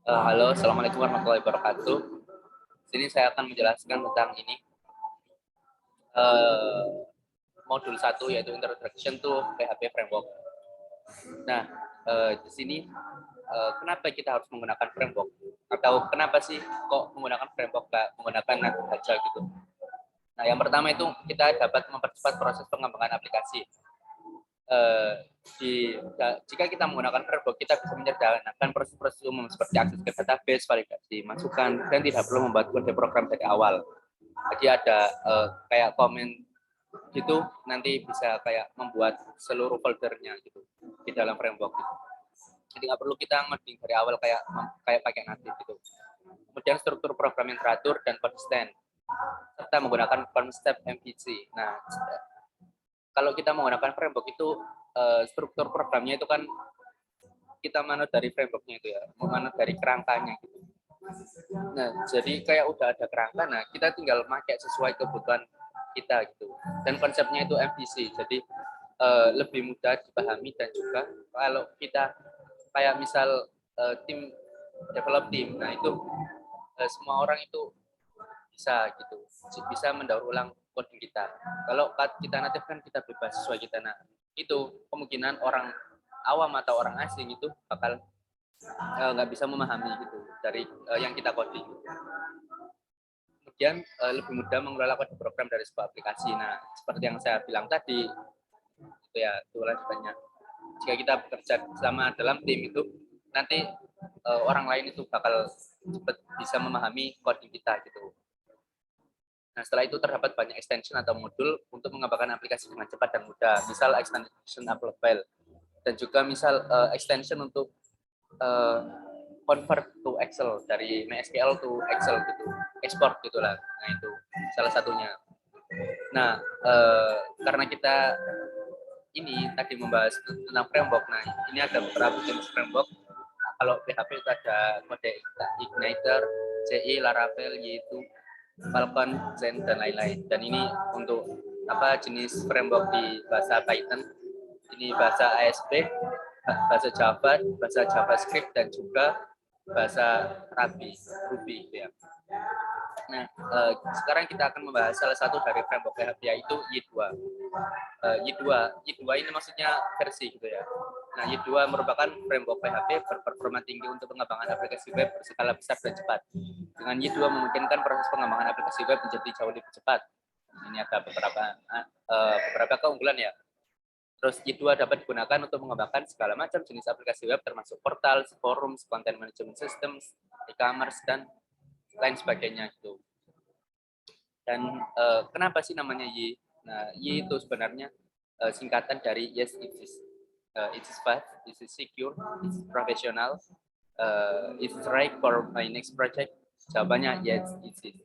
Halo, Assalamualaikum warahmatullahi wabarakatuh. Sini saya akan menjelaskan tentang ini uh, modul 1 yaitu Introduction to PHP Framework. Nah, di sini kenapa kita harus menggunakan framework? Atau kenapa sih kok menggunakan framework nggak menggunakan native saja gitu? Nah, yang pertama itu kita dapat mempercepat proses pengembangan aplikasi. Jika kita menggunakan framework, kita bisa menyederhanakan proses-proses umum seperti akses ke database, validasi, masukan, dan tidak perlu membuat kode program dari awal. Jadi ada kayak komen gitu, nanti bisa kayak membuat seluruh foldernya gitu di dalam framework. Gitu. Jadi nggak perlu kita ngoding dari awal kayak pakai native gitu. Kemudian struktur program yang teratur dan konsisten, serta menggunakan konsep MVC. Nah, kalau kita menggunakan framework itu struktur programnya itu kan kita manut dari frameworknya itu ya, manut dari kerangkanya gitu. Nah, jadi kayak udah ada kerangka, nah kita tinggal pakai sesuai kebutuhan kita gitu. Dan konsepnya itu MVC, jadi lebih mudah dipahami dan juga kalau kita kayak misal tim develop tim, nah itu semua orang itu bisa gitu, bisa mendaur ulang coding kita. Kalau kita native kan kita bebas sesuai kita. Nah, itu kemungkinan orang awam atau orang asing itu bakal nggak bisa memahami gitu dari yang kita coding. Kemudian lebih mudah mengelola kode program dari sebuah aplikasi. Nah, seperti yang saya bilang tadi, itu ya, itu lanjutannya. Jika kita bekerja sama dalam tim itu, nanti orang lain itu bakal cepat bisa memahami coding kita gitu. Nah, setelah itu terdapat banyak extension atau modul untuk mengembangkan aplikasi dengan cepat dan mudah. Misal extension upload file dan juga misal extension untuk convert to Excel dari MySQL to Excel gitu, export gitulah. Nah, itu salah satunya. Nah, karena kita ini tadi membahas tentang framework, nah ini ada beberapa jenis framework. Kalau PHP itu ada mode Igniter, CI, Laravel, yaitu Falcon, Zen, dan lain-lain. Dan ini untuk jenis framework di bahasa Python, ini bahasa ASP, bahasa Java, bahasa JavaScript, dan juga bahasa Ruby gitu ya. Nah, sekarang kita akan membahas salah satu dari framework PHP yaitu Y2. Y2 ini maksudnya versi gitu ya. Nah, Y2 merupakan framework PHP berperforma tinggi untuk pengembangan aplikasi web berskala besar dan cepat. Dengan Y2 memungkinkan proses pengembangan aplikasi web menjadi jauh lebih cepat. Ini ada beberapa keunggulan ya. Terus Y2 dapat digunakan untuk mengembangkan segala macam jenis aplikasi web termasuk portal, forum, content management system, e-commerce, dan lain sebagainya gitu. Dan kenapa sih namanya Y? Nah, Y itu sebenarnya singkatan dari yes it is. It is fast, it is secure, it is professional, it is right for my next project. Jawabannya yes it is.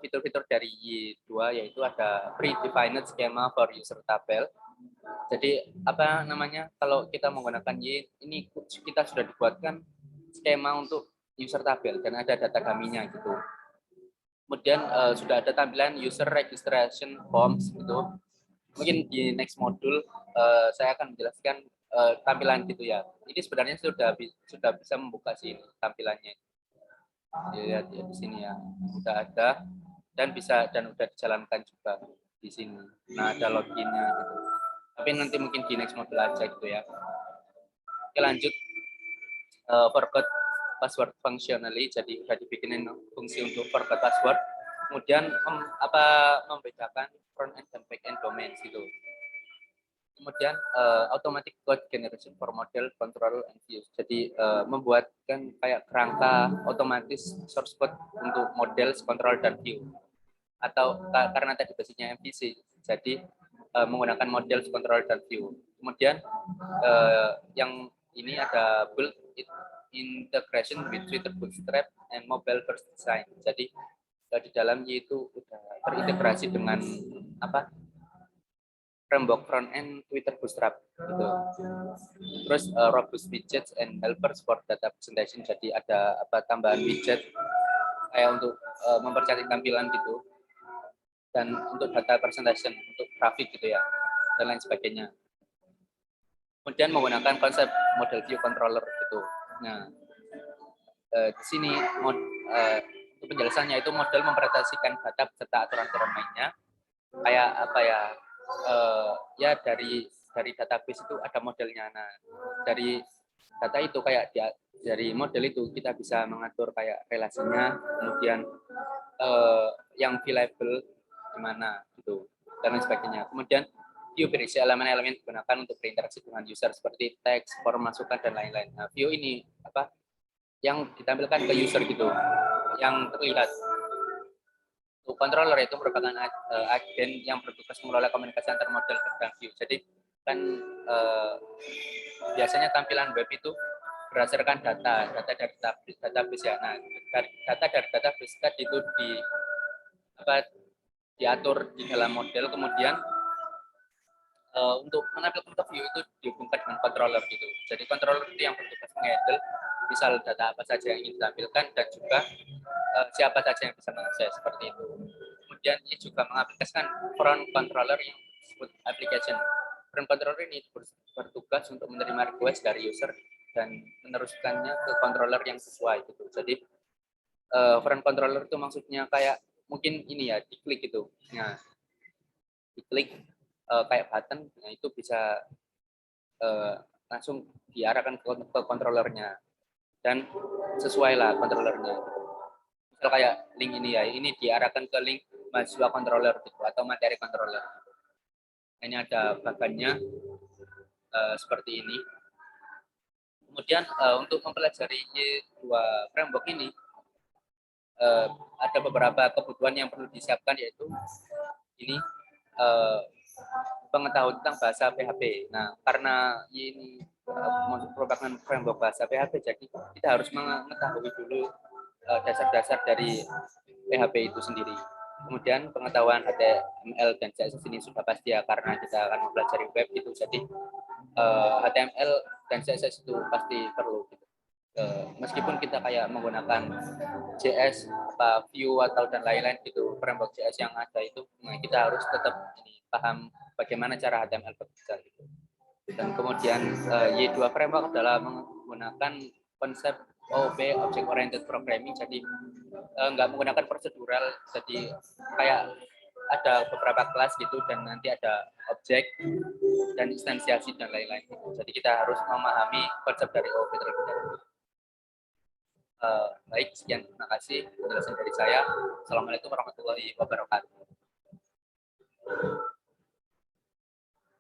Fitur-fitur dari Y2 yaitu ada predefined schema for user tabel. Jadi apa namanya, kalau kita menggunakan Y ini kita sudah dibuatkan skema untuk user tabel dan ada data dummy-nya gitu. Kemudian sudah ada tampilan user registration forms gitu. Mungkin di next modul saya akan menjelaskan tampilan gitu ya. Ini sebenarnya sudah bisa membuka sih tampilannya. Dilihat ya di sini ya, sudah ada dan sudah dijalankan juga di sini. Nah, ada loginnya gitu. Tapi nanti mungkin di next modul aja gitu ya. Oke, lanjut. Forgot password functionally, jadi sudah dibikinin fungsi untuk forgot password. Kemudian membedakan front end dan back end domain gitu. Kemudian automatic code generation for model, control, and views. Jadi membuatkan kayak kerangka otomatis source code untuk model, control, dan view. Atau karena tadi basicnya MVC, jadi menggunakan model, control, dan view. Kemudian yang ini ada build integration with Twitter Bootstrap and mobile first design. Jadi di dalamnya itu udah terintegrasi dengan framework front end Twitter Bootstrap gitu. Terus robust widgets and helpers for data presentation. Jadi ada tambahan widget kayak untuk mempercantik tampilan gitu. Dan untuk data presentation, untuk grafik gitu ya, dan lain sebagainya. Kemudian menggunakan konsep model view controller gitu. Nah, di sini untuk penjelasannya itu model mempresentasikan data beserta aturan-aturan mainnya. Kayak apa ya? Ya dari database itu ada modelnya. Nah, dari data itu kayak dari model itu kita bisa mengatur kayak relasinya, kemudian yang viewable gimana gitu dan lain sebagainya. Kemudian view berisi elemen-elemen digunakan untuk berinteraksi dengan user seperti teks, form masukan dan lain-lain. Nah, view ini apa yang ditampilkan ke user gitu, yang terlihat. Controller itu merupakan agen yang bertugas mengelola komunikasi antar model dan view. Jadi kan biasanya tampilan web itu berdasarkan data dari database ya. Nah, data dari database tadi itu diatur di dalam model, kemudian untuk menampilkan ke view itu dihubungkan dengan controller gitu. Jadi controller itu yang bertugas menghandle misal data apa saja yang ingin ditampilkan dan juga siapa saja yang bisa mengakses seperti itu. Kemudian ini juga mengaplikasikan front controller yang disebut application. Front controller ini bertugas untuk menerima request dari user dan meneruskannya ke controller yang sesuai gitu. Jadi front controller itu maksudnya kayak mungkin ini ya, diklik gitu. Nah, diklik kayak button, nah itu bisa langsung diarahkan ke controllernya dan sesuai lah controllernya. Misal kayak link ini ya, ini diarahkan ke link mahasiswa controller gitu atau materi controller. Ini ada bagannya seperti ini. Kemudian untuk mempelajari dua framework ini ada beberapa kebutuhan yang perlu disiapkan, yaitu ini pengetahuan tentang bahasa PHP. Nah, karena ini merupakan framework bahasa PHP, jadi kita harus mengetahui dulu dasar-dasar dari PHP itu sendiri. Kemudian pengetahuan HTML dan CSS ini sudah pasti ya, karena kita akan mempelajari web itu, jadi HTML dan CSS itu pasti perlu gitu. Meskipun kita kayak menggunakan JS, Vue atau dan lain-lain gitu, framework JS yang ada itu, nah kita harus tetap paham bagaimana cara HTML bekerja gitu. Dan kemudian Y2 framework adalah menggunakan konsep OOP, Object Oriented Programming, jadi nggak menggunakan prosedural, jadi kayak ada beberapa kelas gitu dan nanti ada objek dan instansiasi dan lain-lain. Jadi kita harus memahami konsep dari OOP terlebih dahulu. Baik, sekian, terima kasih penjelasan dari saya. Assalamualaikum warahmatullahi wabarakatuh.